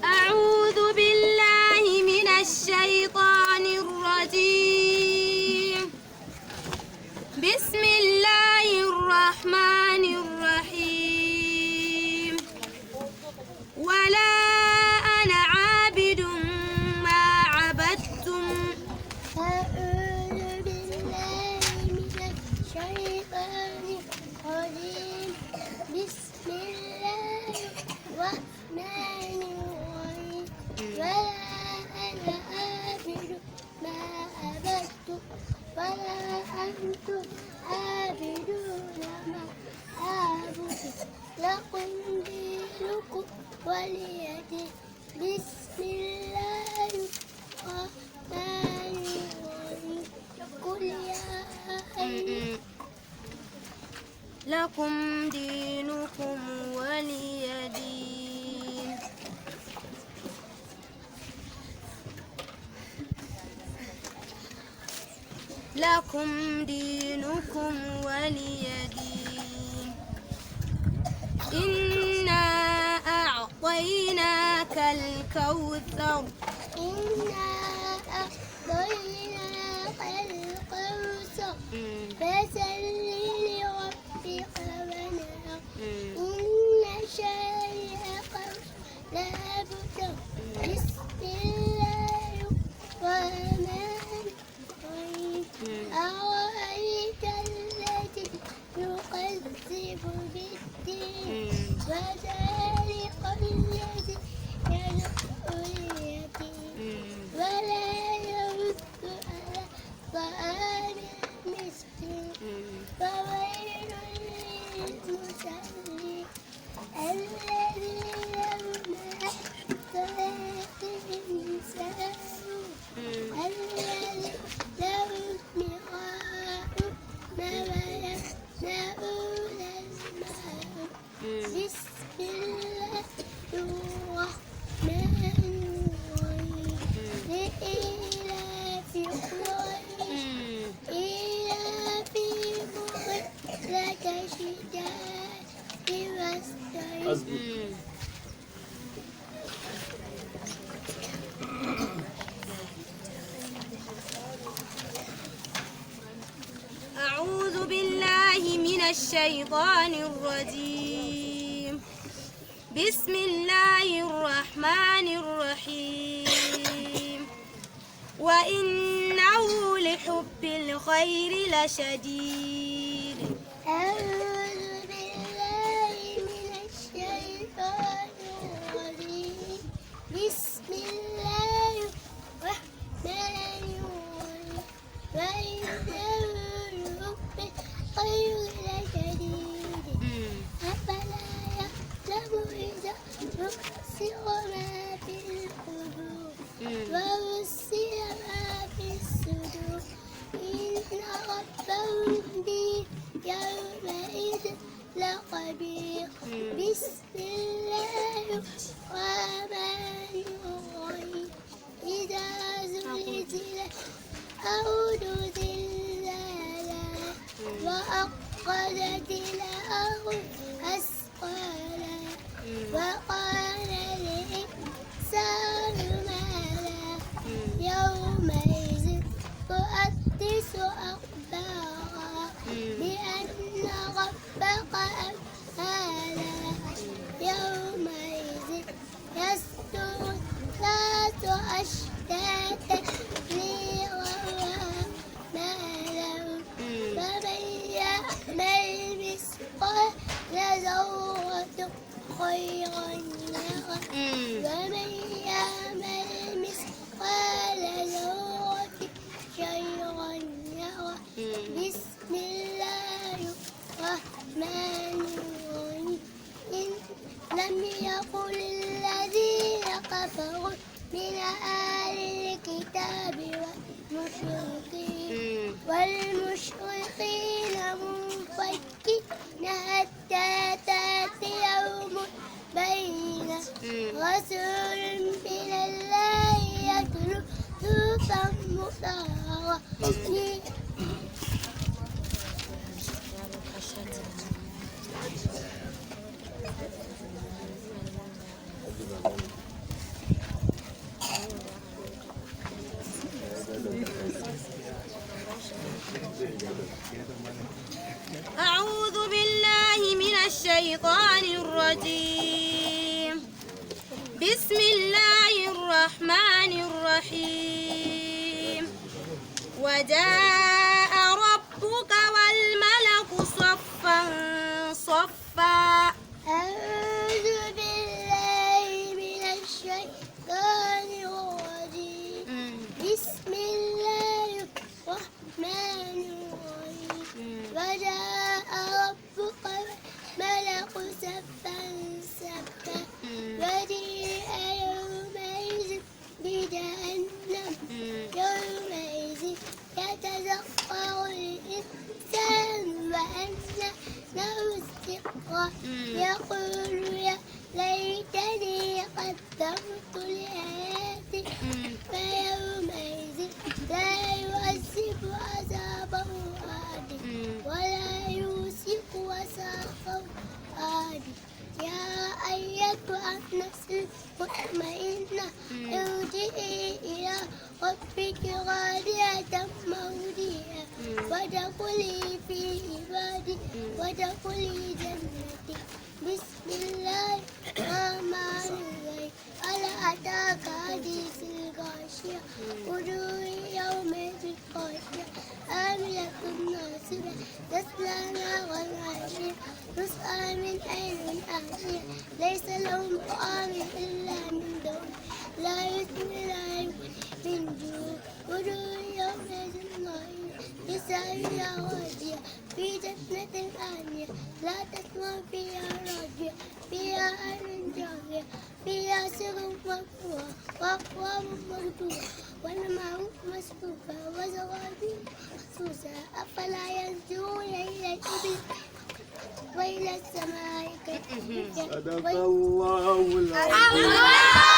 أعوذ بالله من الشيطان الرجيم. بسم الله الرحمن الرحيم. ولا أنا عابد ما عبدتم. أعوذ بالله من الشيطان الرجيم. بسم الله الرحمن الرحيم. ولا أنا عابد ما عبدتم ولا أنتم عابدون ما أعبد لكم دينكم ولي دين. بسم الله الرحمن الرحيم. قل يا أيها لكم دينكم ولي دين. لكم دينكم ولي دين. إنا أعطيناك الكوثر. إنا أعطيناك الكوثر فصل لربك وانحر. إن شانئك لأبتر. بسم الله الرحمن الرحيم. أرأيت الذي يكذب بالدين وذلك الذي يدعو اليتيم ولا يرد على طعام المسكين. فويل للمصلين الذين هم عن صلاتهم ساهون الذين لهم ميقات ما ويمنعون الماء. بسم الله الرحمن الرحيم. لإيلاف قريش إيلافهم رحلة الشتاء والصيف. أعوذ بالله من الشيطان الرجيم. بسم الله الرحمن الرحيم. وإنه لحب الخير لشديد. أعوذ بالله من الشيطان الرجيم. بسم الله الرحمن الرحيم. وإنه لحب الخير لشديد. أفلا يعلم إذا بؤسر ما في القبور ووسع ما في الصدور. إن ربهم بهم يومئذ لخبير. بسم الله الرحمن الرحيم. إذا زلزلت الأرض زلزالها وأخرجت الأرض أثقالها وقال الإنسان ما لها يومئذ تحدث أخبارها بأن ربك أوحى يومئذ يصدر الناس أشتاتا ليروا يبكين حتى تأتي يوم بينة رسول من الله يتلو صحفا مطهرة أعوذ بالله من الشيطان الرجيم. بسم الله الرحمن الرحيم. وجاء ربك والملك صفا صفا. أعوذ بالله من الشيطان الرجيم. بسم الله الرحمن الرحيم. وجاء ربك والملك صفا صفا وجيء يومئذ بجهنم يومئذ يتذكر الإنسان وأنى له الذكرى يقول يا ليتني قدمت لحياتي فيومئذ لا يعذب عذابه أحد ولا يوثق وثاقه أحد. يا أيتها النفس المطمئنة ارجعي إلى ربك راضية مرضية وادخلي في عبادي وادخلي جنتي. بسم الله الرحمن الرحيم. هل أتاك حديث الغاشية وجوه يومئذ خاشعة عاملة ناصبة تصلى نارا حامية تسقى من عين آنية ليس لهم طعام إلا من ضرع لا يسمن لا يغني من جوع. وجوه يومئذ ناعمة لسعيها راضية في جنة عالية لا تسمع فيها لاغية فيها عين جارية فيها سرر مرفوعة وأكواب مرفوعة ونمارق مصفوفة وزرابي مبثوثة. أفلا ينظرون إلى الإبل وإلى السماء كيف صدق الله العظيم.